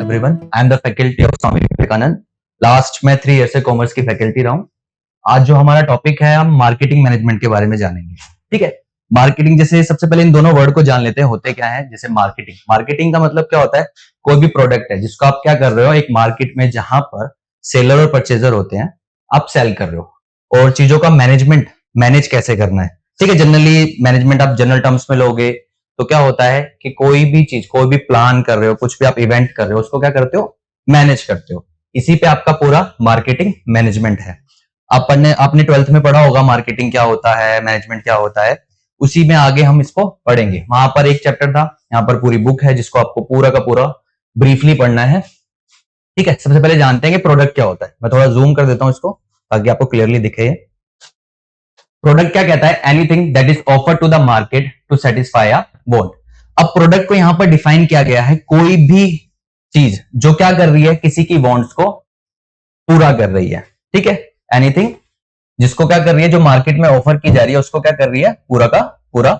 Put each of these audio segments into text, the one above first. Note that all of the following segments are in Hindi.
Everyone, I am the faculty of Swami Vivekananda. Last में 3 ईयर से कॉमर्स की फैकल्टी रहा हूं। आज जो हमारा टॉपिक है, हम मार्केटिंग मैनेजमेंट के बारे में जानेंगे। ठीक है, मार्केटिंग, जैसे सबसे पहले इन दोनों वर्ड को जान लेते हैं, होते क्या है। जैसे मार्केटिंग का मतलब क्या होता है, कोई भी प्रोडक्ट है जिसको आप क्या कर रहे हो, एक मार्केट में जहां पर सेलर और परचेजर होते हैं, आप सेल कर रहे हो, और चीजों का मैनेज कैसे करना है। ठीक है, जनरली मैनेजमेंट आप जनरल टर्म्स में लोगे तो क्या होता है कि कोई भी चीज, कोई भी प्लान कर रहे हो, कुछ भी आप इवेंट कर रहे हो, उसको क्या करते हो, मैनेज करते हो। इसी पे आपका पूरा मार्केटिंग मैनेजमेंट है। आपने 12th में पढ़ा होगा मार्केटिंग क्या होता है, मैनेजमेंट क्या होता है। उसी में आगे हम इसको पढ़ेंगे। वहां पर एक चैप्टर था, यहाँ पर पूरी बुक है जिसको आपको पूरा का पूरा ब्रीफली पढ़ना है। ठीक है, सबसे पहले जानते हैं कि प्रोडक्ट क्या होता है। मैं थोड़ा जूम कर देता हूं इसको ताकि आपको क्लियरली दिखे। प्रोडक्ट क्या कहता है, anything that is offer to the market to satisfy a want. अब प्रोडक्ट को यहां पर डिफाइन किया गया है, कोई भी चीज जो क्या कर रही है, किसी की वांट्स को पूरा कर रही है। ठीक है, एनीथिंग जिसको क्या कर रही है, जो मार्केट में ऑफर की जा रही है, उसको क्या कर रही है, पूरा का पूरा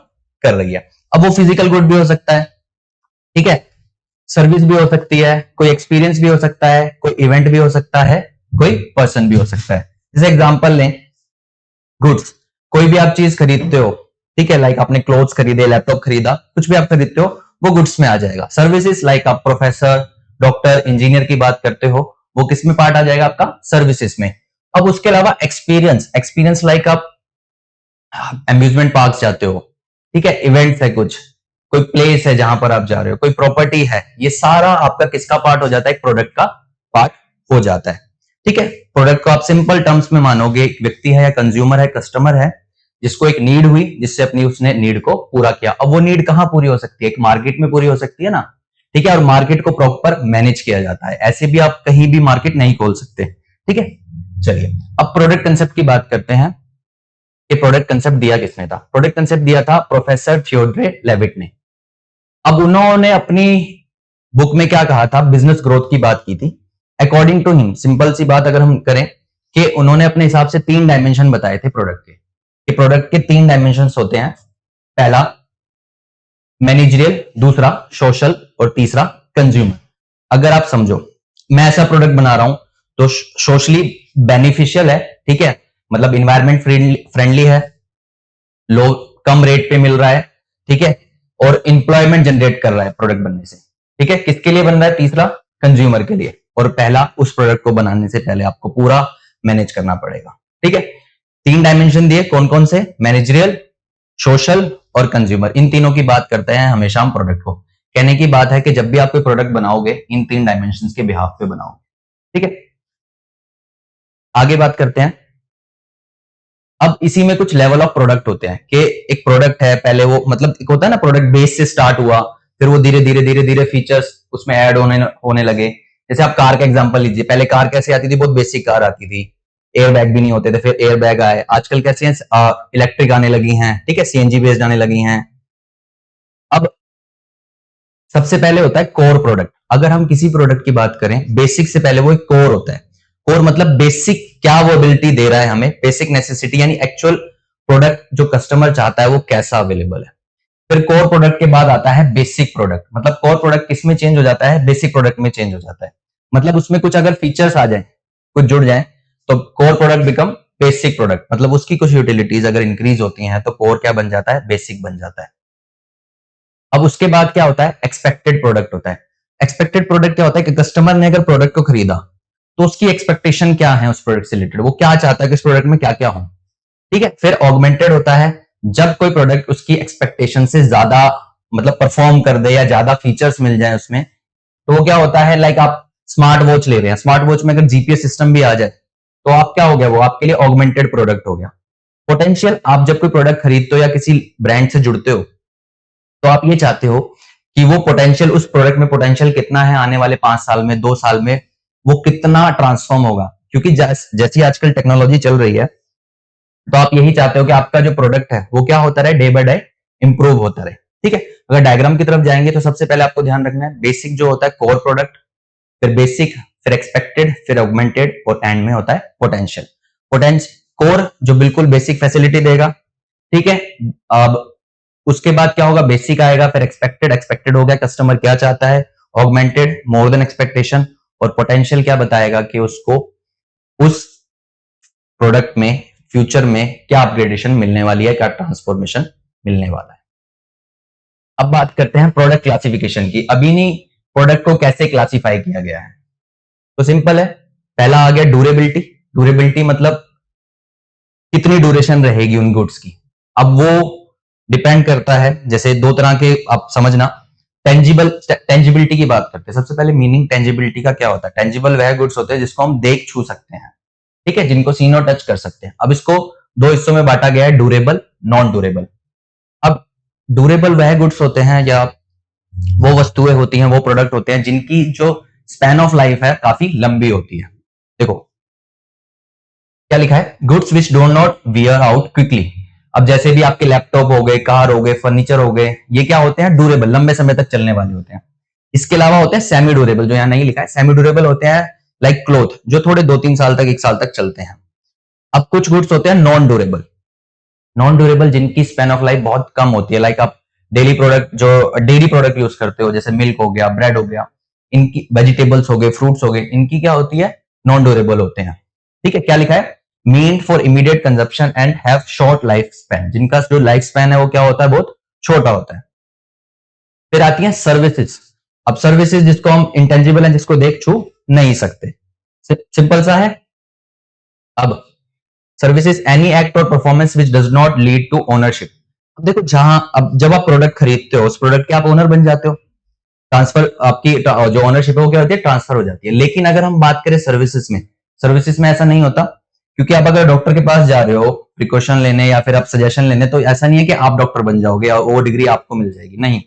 कर रही है। अब वो फिजिकल गुड भी हो सकता है, ठीक है, सर्विस भी हो सकती है, कोई एक्सपीरियंस भी हो सकता है, कोई इवेंट भी हो सकता है, कोई पर्सन भी हो सकता है। जैसे एग्जांपल लें, गुड्स, कोई भी आप चीज खरीदते हो, ठीक है, लाइक आपने क्लोथ्स खरीदे, लैपटॉप खरीदा, कुछ भी आप खरीदते हो वो गुड्स में आ जाएगा। सर्विसेज, लाइक आप प्रोफेसर, डॉक्टर, इंजीनियर की बात करते हो, वो किस में पार्ट आ जाएगा, आपका सर्विसेज में। अब उसके अलावा एक्सपीरियंस लाइक आप अम्यूजमेंट पार्क जाते हो, ठीक है, इवेंट्स है, कुछ कोई प्लेस है जहां पर आप जा रहे हो, कोई प्रॉपर्टी है, ये सारा आपका किसका पार्ट हो जाता है, एक प्रोडक्ट का पार्ट हो जाता है। ठीक है, प्रोडक्ट को आप सिंपल टर्म्स में मानोगे, एक व्यक्ति है या कंज्यूमर है, कस्टमर है, जिसको एक नीड हुई, जिससे अपनी उसने नीड को पूरा किया। अब वो नीड कहां पूरी हो सकती है, एक मार्केट में पूरी हो सकती है ना। ठीक है, और मार्केट को प्रॉपर मैनेज किया जाता है, ऐसे भी आप कहीं भी मार्केट नहीं खोल सकते। ठीक है, चलिए अब प्रोडक्ट कंसेप्ट की बात करते हैं कि प्रोडक्ट कंसेप्ट दिया किसने था। प्रोडक्ट कंसेप्ट दिया था प्रोफेसर थियोडोर लेविट ने। अब उन्होंने अपनी बुक में क्या कहा था, बिजनेस ग्रोथ की बात की थी। अकॉर्डिंग टू हिम, सिंपल सी बात अगर हम करें कि उन्होंने अपने हिसाब से 3 डायमेंशन बताए थे प्रोडक्ट के। प्रोडक्ट के 3 डायमेंशन होते हैं, पहला मैनेजरियल, दूसरा सोशल और तीसरा कंज्यूमर। अगर आप समझो, मैं ऐसा प्रोडक्ट बना रहा हूं तो सोशली बेनिफिशियल है, ठीक है, मतलब इन्वायरमेंट फ्रेंडली है, लो कम रेट पे मिल रहा है, ठीक है, और इंप्लॉयमेंट जनरेट कर रहा है प्रोडक्ट बनने से। ठीक है, किसके लिए बन रहा है, तीसरा कंज्यूमर के लिए। और पहला, उस प्रोडक्ट को बनाने से पहले आपको पूरा मैनेज करना पड़ेगा। ठीक है, 3 डायमेंशन दिए, कौन कौन से, मैनेजरियल, सोशल और कंज्यूमर। इन तीनों की बात करते हैं हमेशा हम प्रोडक्ट को। कहने की बात है कि जब भी आप कोई प्रोडक्ट बनाओगे, इन 3 डायमेंशन के बिहाफ पे बनाओगे। ठीक है, आगे बात करते हैं। अब इसी में कुछ लेवल ऑफ प्रोडक्ट होते हैं कि एक प्रोडक्ट है, पहले वो मतलब एक होता है ना, प्रोडक्ट बेस से स्टार्ट हुआ, फिर वो धीरे धीरे फीचर्स उसमें ऐड होने लगे। जैसे आप कार का एग्जांपल लीजिए, पहले कार कैसे आती थी, बहुत बेसिक कार आती थी, एयर बैग भी नहीं होते थे, फिर एयर बैग आए, आजकल कैसे इलेक्ट्रिक आने लगी हैं, ठीक है, सीएनजी बेस्ड आने लगी हैं। अब सबसे पहले होता है कोर प्रोडक्ट। अगर हम किसी प्रोडक्ट की बात करें, बेसिक से पहले वो एक कोर होता है। कोर मतलब बेसिक, क्या वो एबिलिटी दे रहा है हमें, बेसिक नेसेसिटी, यानी एक्चुअल प्रोडक्ट जो कस्टमर चाहता है वो कैसा अवेलेबल है। फिर कोर प्रोडक्ट के बाद आता है बेसिक प्रोडक्ट। मतलब कोर प्रोडक्ट किस में चेंज हो जाता है, बेसिक प्रोडक्ट में चेंज हो जाता है। मतलब उसमें कुछ अगर फीचर्स आ जाए, कुछ जुड़ जाए, तो core product become basic product. मतलब उसकी कुछ यूटिलिटीज अगर इंक्रीज होती हैं तो कोर क्या बन जाता है, बेसिक बन जाता है। अब उसके बाद क्या होता है, एक्सपेक्टेड प्रोडक्ट होता है। एक्सपेक्टेड प्रोडक्ट क्या होता है कि कस्टमर ने अगर प्रोडक्ट को खरीदा तो उसकी एक्सपेक्टेशन क्या है उस प्रोडक्ट से रिलेटेड, वो क्या चाहता है कि इस प्रोडक्ट में क्या क्या हो। ठीक है, फिर ऑगमेंटेड होता है, जब कोई प्रोडक्ट उसकी एक्सपेक्टेशन से ज्यादा मतलब परफॉर्म कर दे या ज्यादा फीचर्स मिल जाए उसमें, तो वो क्या होता है, लाइक आप स्मार्ट वॉच ले रहे हैं, स्मार्ट वॉच में अगर जीपीएस सिस्टम भी आ जाए तो आप क्या हो गया, वो आपके लिए ऑगमेंटेड प्रोडक्ट हो गया। पोटेंशियल, आप जब कोई प्रोडक्ट खरीदते हो या किसी ब्रांड से जुड़ते हो तो आप ये चाहते हो कि वो पोटेंशियल, उस प्रोडक्ट में पोटेंशियल कितना है, आने वाले 5 साल में, 2 साल में वो कितना ट्रांसफॉर्म होगा। क्योंकि जैसी आजकल टेक्नोलॉजी चल रही है, तो आप यही चाहते हो कि आपका जो प्रोडक्ट है वो क्या होता रहे, डे बाय डे इंप्रूव होता रहे। ठीक है, अगर डायग्राम की तरफ जाएंगे तो सबसे पहले आपको ध्यान रखना है, बेसिक जो होता है कोर प्रोडक्ट, फिर बेसिक, फिर एक्सपेक्टेड, फिर ऑगमेंटेड और एंड में होता है पोटेंशियल। कोर जो बिल्कुल बेसिक फैसिलिटी देगा, ठीक है। अब उसके बाद क्या होगा, बेसिक आएगा, फिर एक्सपेक्टेड हो गया, कस्टमर क्या चाहता है, ऑगमेंटेड, मोर देन एक्सपेक्टेशन, और पोटेंशियल क्या बताएगा कि उसको उस प्रोडक्ट में फ्यूचर में क्या अपग्रेडेशन मिलने वाली है, क्या ट्रांसफॉर्मेशन मिलने वाला है। अब बात करते हैं प्रोडक्ट क्लासिफिकेशन की। अभी नहीं, प्रोडक्ट को कैसे क्लासिफाई किया गया है, तो सिंपल है। पहला आ गया ड्यूरेबिलिटी। ड्यूरेबिलिटी मतलब कितनी ड्यूरेशन रहेगी उन गुड्स की। अब वो डिपेंड करता है, जैसे दो तरह के आप समझना। टेंजिबिलिटी की बात करते हैं। सबसे पहले मीनिंग टेंजिबिलिटी का क्या होता है। टेंजिबल वह गुड्स होते हैं जिसको हम देख छू सकते हैं, ठीक है, जिनको सीन और टच कर सकते हैं। अब इसको दो हिस्सों में बांटा गया है, ड्यूरेबल, नॉन ड्यूरेबल। अब ड्यूरेबल वह गुड्स होते हैं या वो वस्तुएं होती हैं, वो प्रोडक्ट होते हैं जिनकी जो स्पैन ऑफ लाइफ है काफी लंबी होती है। देखो क्या लिखा है, goods which do not wear out quickly. अब जैसे भी आपके लैपटॉप हो गए, कार हो गए, फर्नीचर हो गए, ये क्या होते हैं, ड्यूरेबल, लंबे समय तक चलने वाले होते हैं। इसके अलावा होते हैं सेमी ड्यूरेबल, जो यहाँ नहीं लिखा है। सेमी ड्यूरेबल होते हैं लाइक क्लोथ, जो थोड़े 2-3 साल तक, 1 साल तक चलते हैं। अब कुछ गुड्स होते हैं नॉन ड्यूरेबल। नॉन ड्यूरेबल जिनकी स्पैन ऑफ लाइफ बहुत कम होती है, लाइक आप डेली प्रोडक्ट, जो डेयरी प्रोडक्ट यूज करते हो, जैसे मिल्क हो गया, ब्रेड हो गया, इनकी वेजिटेबल्स हो गए, फ्रूट्स हो गए, इनकी क्या होती है, नॉन ड्यूरेबल होते हैं। ठीक है, क्या लिखा है, meant for immediate consumption and have short life span. जिनका जो लाइफ स्पैन है वो क्या होता है, बहुत छोटा होता है। फिर आती है सर्विसेज। अब सर्विसेज जिसको हम इंटेंजिबल है, जिसको देख छू नहीं सकते, सिंपल सा है। अब सर्विसेज एनी एक्ट और performance which does not lead to ownership. अब देखो, जहां अब जब आप प्रोडक्ट खरीदते हो, उस प्रोडक्ट के आप ओनर बन जाते हो, ट्रांसफर, आपकी जो ओनरशिप है वो क्या होती है, ट्रांसफर हो जाती है। लेकिन अगर हम बात करें सर्विसेज में ऐसा नहीं होता, क्योंकि आप अगर डॉक्टर के पास जा रहे हो प्रिकॉशन लेने या फिर आप सजेशन लेने, तो ऐसा नहीं है कि आप डॉक्टर बन जाओगे और वो डिग्री आपको मिल जाएगी, नहीं।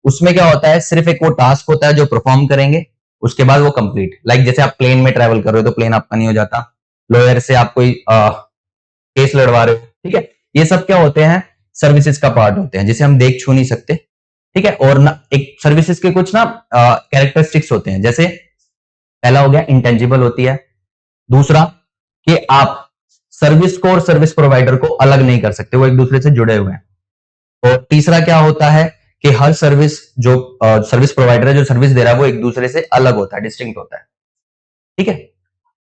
उसमें क्या होता है, सिर्फ एक वो टास्क होता है जो परफॉर्म करेंगे, उसके बाद वो कंप्लीट। लाइक जैसे आप प्लेन में ट्रेवल कर रहे हो तो प्लेन आपका नहीं हो जाता, लॉयर से आप कोई केस लड़वा रहे हो, ठीक है, ये सब क्या होते हैं, सर्विसेज का पार्ट होते हैं, जिसे हम देख छू नहीं सकते, ठीक है। और ना एक सर्विसेज के कुछ ना कैरेक्टरिस्टिक्स होते हैं, जैसे पहला हो गया इंटेंजिबल होती है, दूसरा कि आप सर्विस को और सर्विस प्रोवाइडर को अलग नहीं कर सकते, वो एक दूसरे से जुड़े हुए हैं। और तीसरा क्या होता है कि हर सर्विस, जो सर्विस प्रोवाइडर है, जो सर्विस दे रहा है, वो एक दूसरे से अलग होता है, डिस्टिंक्ट होता है, ठीक है।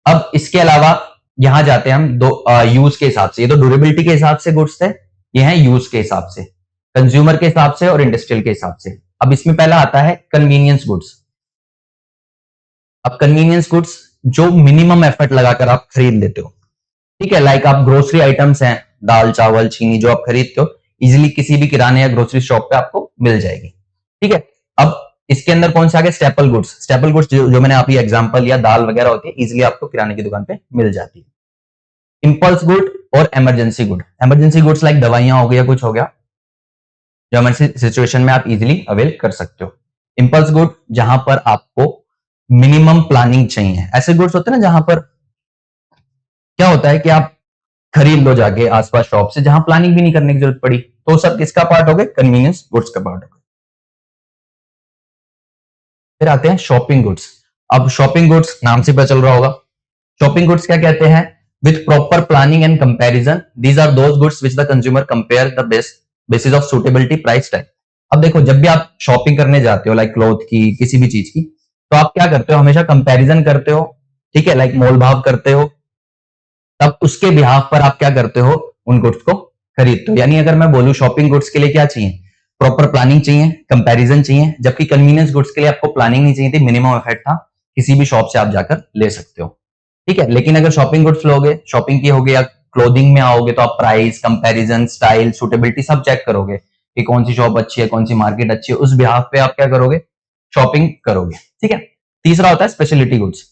अब इसके अलावा यहां जाते हैं हम दो यूज के हिसाब से। ये तो ड्यूरेबिलिटी के हिसाब से गुड्स थे, ये हैं यूज के हिसाब से, कंज्यूमर के हिसाब से और इंडस्ट्रियल के हिसाब से। अब इसमें पहला आता है कन्वीनियंस गुड्स। अब कन्वीनियंस गुड्स जो मिनिमम एफर्ट लगाकर आप खरीद लेते हो, ठीक है, लाइक आप ग्रोसरी आइटम्स हैं, दाल चावल चीनी, जो आप खरीदते हो इजिली किसी भी किराने या ग्रोसरी शॉप पे आपको मिल जाएगी, ठीक है। अब इसके अंदर कौन से आ गए, स्टेपल गुड्स। स्टेपल गुड्स जो मैंने आप ये एग्जांपल या दाल वगैरह होती है, इजिली आपको किराने की दुकान पे मिल जाती है। इंपल्स गुड और emergency good. Emergency goods like दवाइयां हो गया, कुछ हो गया, जो इमरजेंसी सिचुएशन में आप इजिली अवेल कर सकते हो। इंपल्स गुड जहां पर आपको मिनिमम प्लानिंग चाहिए। ऐसे गुड्स होते हैं ना जहां पर क्या होता है कि आप खरीद लो जाके आसपास शॉप से, जहां प्लानिंग भी नहीं करने की जरूरत पड़ी, तो सब किसका पार्ट हो गए, कन्वीनियंस गुड्स का पार्ट हो गए। फिर आते हैं शॉपिंग गुड्स। अब शॉपिंग गुड्स नाम से पता चल रहा होगा, शॉपिंग गुड्स क्या कहते हैं, with proper planning and comparison, these are those goods which the consumer compare the basis of suitability, price tag. अब देखो, जब भी आप शॉपिंग करने जाते हो, लाइक क्लॉथ की, किसी भी चीज की, तो आप क्या करते हो, हमेशा कंपैरिजन करते हो, ठीक है, लाइक मोल भाव करते हो, तब उसके बिहाफ पर आप क्या करते हो, उन गुड्स को खरीदते हो। यानी अगर मैं बोलूं शॉपिंग गुड्स के लिए क्या चाहिए, प्रॉपर प्लानिंग चाहिए, कंपैरिजन चाहिए, जबकि कन्वीनियंस गुड्स के लिए आपको प्लानिंग नहीं चाहिए थी, मिनिमम एफर्ट था, किसी भी शॉप से आप जाकर ले सकते हो, ठीक है। लेकिन अगर शॉपिंग गुड्स लोगे, शॉपिंग की होगी या क्लोथिंग में आओगे, तो आप प्राइस, कंपैरिजन, स्टाइल, सुटेबिलिटी सब चेक करोगे कि कौन सी शॉप अच्छी है, कौन सी मार्केट अच्छी है, उस बिहाफ पे आप क्या करोगे, शॉपिंग करोगे, ठीक है। तीसरा होता है स्पेशलिटी गुड्स।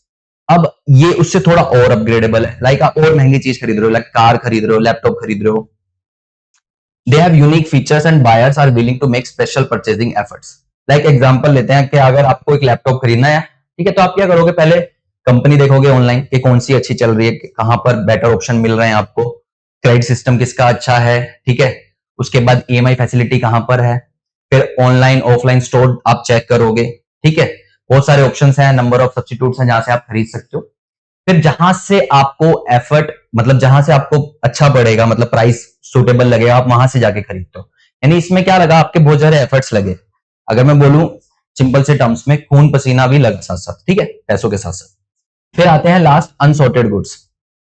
अब ये उससे थोड़ा और अपग्रेडेबल है, लाइक आप और महंगी चीज खरीद रहे हो, लाइक कार खरीद रहे हो, लैपटॉप खरीद रहे हो, they have unique features and buyers are willing to make special purchasing efforts. Like example लेते हैं कि अगर आपको एक लैपटॉप खरीदना है, ठीक है, तो आप क्या करोगे, पहले कंपनी देखोगे ऑनलाइन कि कौन सी अच्छी चल रही है, कहां पर बेटर ऑप्शन मिल रहे हैं आपको, क्रेडिट सिस्टम किसका अच्छा है, ठीक है, उसके बाद ईएमआई फैसिलिटी कहां पर है, फिर ऑनलाइन ऑफलाइन स्टोर आप चेक करोगे, ठीक है, बहुत सारे ऑप्शंस हैं, नंबर ऑफ सब्स्टिट्यूट्स हैं जहां से आप खरीद सकते हो। फिर जहां से आपको एफर्ट, मतलब जहां से आपको अच्छा पड़ेगा, मतलब प्राइस सुटेबल लगेगा, आप वहां से जाके खरीदते हो। यानी इसमें क्या लगा, आपके बहुत सारे एफर्ट्स लगे। अगर मैं बोलूं सिंपल से टर्म्स में खून पसीना भी लगा साथ साथ, ठीक है, पैसों के साथ साथ। फिर आते हैं last unsorted goods.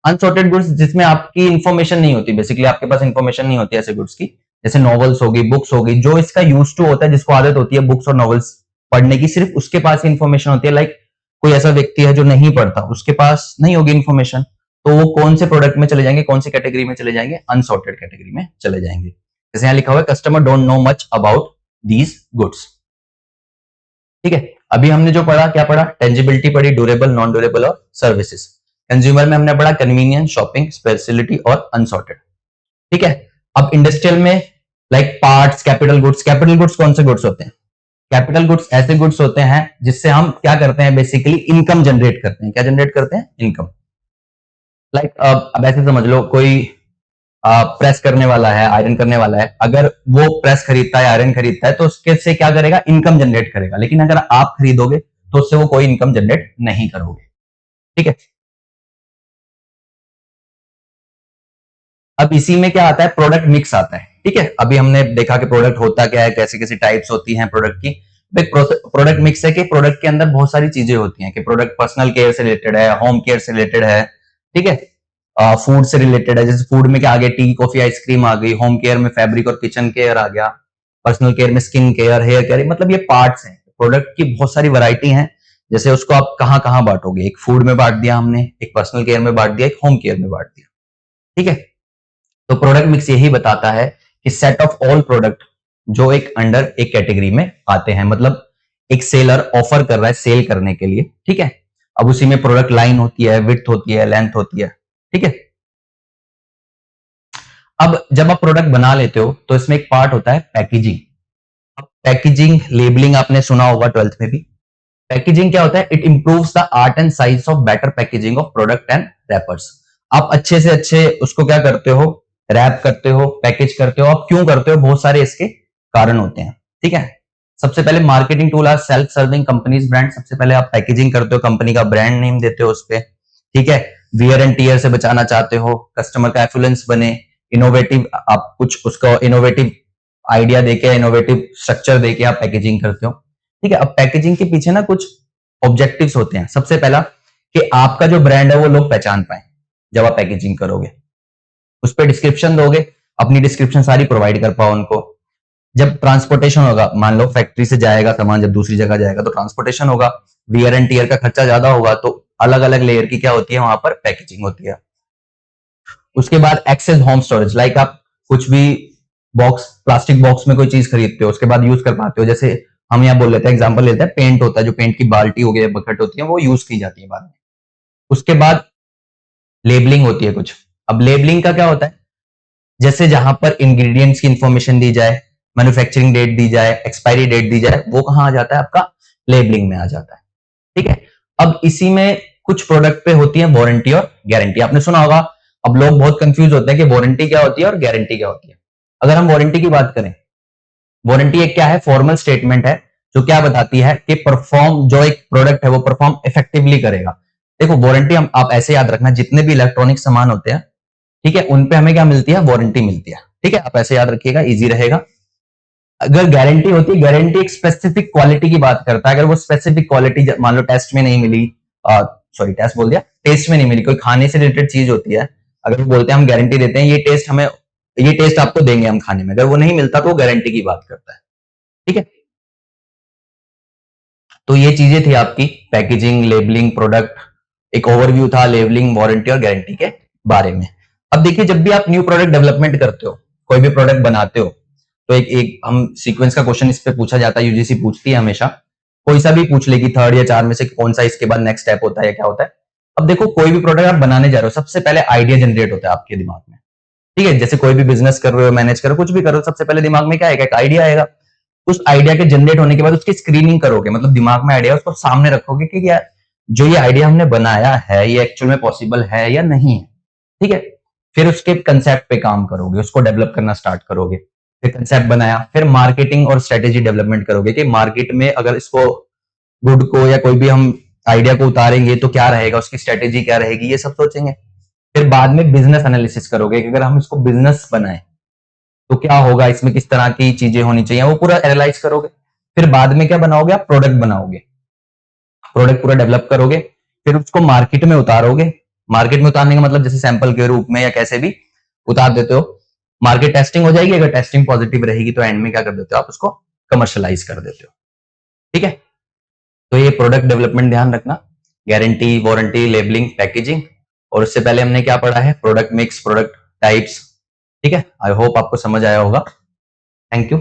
Unsorted goods जिसमें आपकी इंफॉर्मेशन नहीं होती, बेसिकली आपके पास इंफॉर्मेशन नहीं होती ऐसे गुड्स की, जैसे नॉवेल्स होगी, बुक्स होगी, जो इसका यूज टू होता है, जिसको आदत होती है बुक्स और नॉवेल्स पढ़ने की, सिर्फ उसके पास इंफॉर्मेशन होती है। लाइक कोई ऐसा व्यक्ति है जो नहीं पढ़ता, उसके पास नहीं होगी इंफॉर्मेशन, तो वो कौन से प्रोडक्ट में चले जाएंगे, कौन सी कैटेगरी में चले जाएंगे, अनसॉर्टेड कैटेगरी में चले जाएंगे। जैसे यहाँ लिखा हुआ है customer don't know much about these goods, ठीक है। अभी हमने जो पढ़ा, क्या पढ़ा, टेंजिबिलिटी पढ़ी, ड्यूरेबल, नॉन ड्यूरेबल और सर्विसेज। कंज्यूमर में हमने पढ़ा कन्वीनियंस, शॉपिंग, स्पेशलिटी और अनसॉर्टेड, ठीक है। अब इंडस्ट्रियल में like parts, capital goods. Capital goods कौन से गुड्स होते हैं? कैपिटल गुड्स ऐसे गुड्स होते हैं जिससे हम क्या करते हैं, बेसिकली इनकम जनरेट करते हैं। क्या जनरेट करते हैं? इनकम। लाइक अब ऐसे समझ लो, कोई प्रेस करने वाला है, आयरन करने वाला है, अगर वो प्रेस खरीदता है, आयरन खरीदता है, तो उसके से क्या करेगा, इनकम जनरेट करेगा। लेकिन अगर आप खरीदोगे तो उससे वो कोई इनकम जनरेट नहीं करोगे, ठीक है। अब इसी में क्या आता है, प्रोडक्ट मिक्स आता है, ठीक है। अभी हमने देखा कि प्रोडक्ट होता क्या है, कैसी कैसी टाइप्स होती हैं प्रोडक्ट की। प्रोडक्ट मिक्स है कि प्रोडक्ट के अंदर बहुत सारी चीजें होती हैं, कि प्रोडक्ट पर्सनल केयर से रिलेटेड है, होम केयर से रिलेटेड है, ठीक है, फूड से रिलेटेड है। जैसे फूड में क्या आ गया, टी, कॉफी, आइसक्रीम आ गई। होम केयर में फैब्रिक और किचन केयर आ गया। पर्सनल केयर में स्किन केयर, हेयर केयर, मतलब ये पार्ट्स हैं। प्रोडक्ट की बहुत सारी वैरायटी है। जैसे उसको आप कहाँ कहाँ बांटोगे, एक फूड में बांट दिया हमने, एक पर्सनल केयर में बांट दिया, एक होम केयर में बांट दिया, ठीक है। तो प्रोडक्ट मिक्स यही बताता है कि सेट ऑफ ऑल प्रोडक्ट जो एक अंडर एक कैटेगरी में आते हैं, मतलब एक सेलर ऑफर कर रहा है सेल करने के लिए, ठीक है। अब उसी में प्रोडक्ट लाइन होती है, विड्थ होती है, लेंथ होती है, ठीक है। अब जब आप प्रोडक्ट बना लेते हो तो इसमें एक पार्ट होता है पैकेजिंग। अब पैकेजिंग, लेबलिंग आपने सुना होगा 12th में भी। पैकेजिंग क्या होता है, it improves the art and size of better packaging of product and rappers. आप अच्छे से अच्छे उसको क्या करते हो, रैप करते हो, पैकेज करते हो। आप क्यों करते हो, बहुत सारे इसके कारण होते हैं, ठीक है। सबसे पहले marketing tool are self serving companies brand. सबसे पहले आप पैकेजिंग करते हो, कंपनी का ब्रांड नेम देते हो उस पे, ठीक है। वियर एंड टीयर से बचाना चाहते हो, कस्टमर का एफ्लुएंस बने, इनोवेटिव, आप कुछ उसको इनोवेटिव आइडिया देके, इनोवेटिव स्ट्रक्चर देके आप पैकेजिंग करते हो, ठीक है। अब पैकेजिंग के पीछे ना कुछ ऑब्जेक्टिव्स होते हैं। सबसे पहला कि आपका जो ब्रांड है वो लोग पहचान पाए। जब आप पैकेजिंग करोगे, उस पर डिस्क्रिप्शन दोगे, अपनी डिस्क्रिप्शन सारी प्रोवाइड कर पाओ उनको। जब ट्रांसपोर्टेशन होगा, मान लो फैक्ट्री से जाएगा सामान, जब दूसरी जगह जाएगा तो ट्रांसपोर्टेशन होगा, वियर एंड टीयर का खर्चा ज्यादा होगा, तो अलग अलग लेयर की क्या होती है वहां पर, पैकेजिंग होती है। उसके बाद एक्सेस होम स्टोरेज, लाइक आप कुछ भी बॉक्स, प्लास्टिक बॉक्स में कोई चीज खरीदते हो, उसके बाद यूज कर पाते हो। जैसे हम यहाँ बोल लेते हैं, एग्जांपल लेते हैं, पेंट होता है, जो पेंट की बाल्टी हो गई, बकेट होती है, वो यूज की जाती है बाद में। उसके बाद लेबलिंग होती है कुछ। अब लेबलिंग का क्या होता है, जैसे जहां पर इंग्रेडिएंट्स की इंफॉर्मेशन दी जाए, मैन्युफैक्चरिंग डेट दी जाए, एक्सपायरी डेट दी जाए, वो कहां आ जाता है, आपका लेबलिंग में आ जाता है, ठीक है। अब इसी में कुछ प्रोडक्ट पे होती है वारंटी और गारंटी, आपने सुना होगा। अब लोग बहुत कंफ्यूज होते हैं कि वारंटी क्या होती है और गारंटी क्या होती है। अगर हम वारंटी की बात करें, वारंटी एक क्या है, फॉर्मल स्टेटमेंट है जो क्या बताती है कि परफॉर्म, जो एक प्रोडक्ट है वो परफॉर्म इफेक्टिवली करेगा। देखो वारंटी हम, आप ऐसे याद रखना, जितने भी इलेक्ट्रॉनिक सामान होते हैं, ठीक है, उन पे हमें क्या मिलती है, वारंटी मिलती है, ठीक है। आप ऐसे याद रखिएगा, इजी रहेगा। अगर गारंटी होती है, गारंटी एक स्पेसिफिक क्वालिटी की बात करता है। अगर वो स्पेसिफिक क्वालिटी मान लो टेस्ट में नहीं मिली, सॉरी टेस्ट बोल दिया, टेस्ट में नहीं मिली, कोई खाने से रिलेटेड चीज होती है, अगर वो बोलते हैं हम गारंटी देते हैं, ये टेस्ट हमें, ये टेस्ट आपको देंगे हम खाने में, अगर वो नहीं मिलता तो वो गारंटी की बात करता है, ठीक है। तो ये चीजें थी आपकी पैकेजिंग, लेबलिंग, प्रोडक्ट, एक ओवरव्यू था लेबलिंग, वारंटी और गारंटी के बारे में। अब देखिए, जब भी आप न्यू प्रोडक्ट डेवलपमेंट करते हो, कोई भी प्रोडक्ट बनाते हो, तो एक हम सीक्वेंस का क्वेश्चन इस पे पूछा जाता है, यूजीसी पूछती है हमेशा, कोई सा भी पूछ लेगी, 3rd या 4 में से कौन सा इसके बाद नेक्स्ट स्टेप होता है या क्या होता है। अब देखो, कोई भी प्रोडक्ट आप बनाने जा रहे हो, सबसे पहले आइडिया जनरेट होता है आपके दिमाग में, ठीक है। जैसे कोई भी बिजनेस कर रहे हो, मैनेज कर रहे हो, कुछ भी कर रहे हो, सबसे पहले दिमाग में क्या आएगा, एक आइडिया आएगा। उस आइडिया के जनरेट होने के बाद उसकी स्क्रीनिंग करोगे, मतलब दिमाग में आइडिया, उसको सामने रखोगे कि क्या जो ये आइडिया हमने बनाया है ये एक्चुअल में पॉसिबल है या नहीं है, ठीक है। फिर उसके कंसेप्ट पे काम करोगे, उसको डेवलप करना स्टार्ट करोगे। फिर कंसेप्ट बनाया, फिर मार्केटिंग और स्ट्रेटेजी डेवलपमेंट करोगे कि मार्केट में अगर इसको, गुड को या कोई भी हम आइडिया को उतारेंगे तो क्या रहेगा, उसकी स्ट्रेटेजी क्या रहेगी, ये सब सोचेंगे। फिर बाद में बिजनेस एनालिसिस करोगे कि अगर हम इसको बिजनेस बनाए तो क्या होगा, इसमें किस तरह की चीजें होनी चाहिए, वो पूरा एनालाइज करोगे। फिर बाद में क्या बनाओगे, आप प्रोडक्ट बनाओगे, प्रोडक्ट पूरा डेवलप करोगे, फिर उसको मार्केट में उतारोगे। मार्केट में उतारने का मतलब जैसे सैंपल के रूप में या कैसे भी उतार देते हो। मार्केट टेस्टिंग हो जाएगी, अगर टेस्टिंग पॉजिटिव रहेगी तो एंड में क्या कर देते हो, आप उसको कमर्शलाइज कर देते हो। ठीक है, तो ये प्रोडक्ट डेवलपमेंट ध्यान रखना, गारंटी, वारंटी, लेबलिंग, पैकेजिंग, और उससे पहले हमने क्या पढ़ा है, प्रोडक्ट मिक्स, प्रोडक्ट टाइप्स। ठीक है, आई होप आपको समझ आया होगा। Thank you.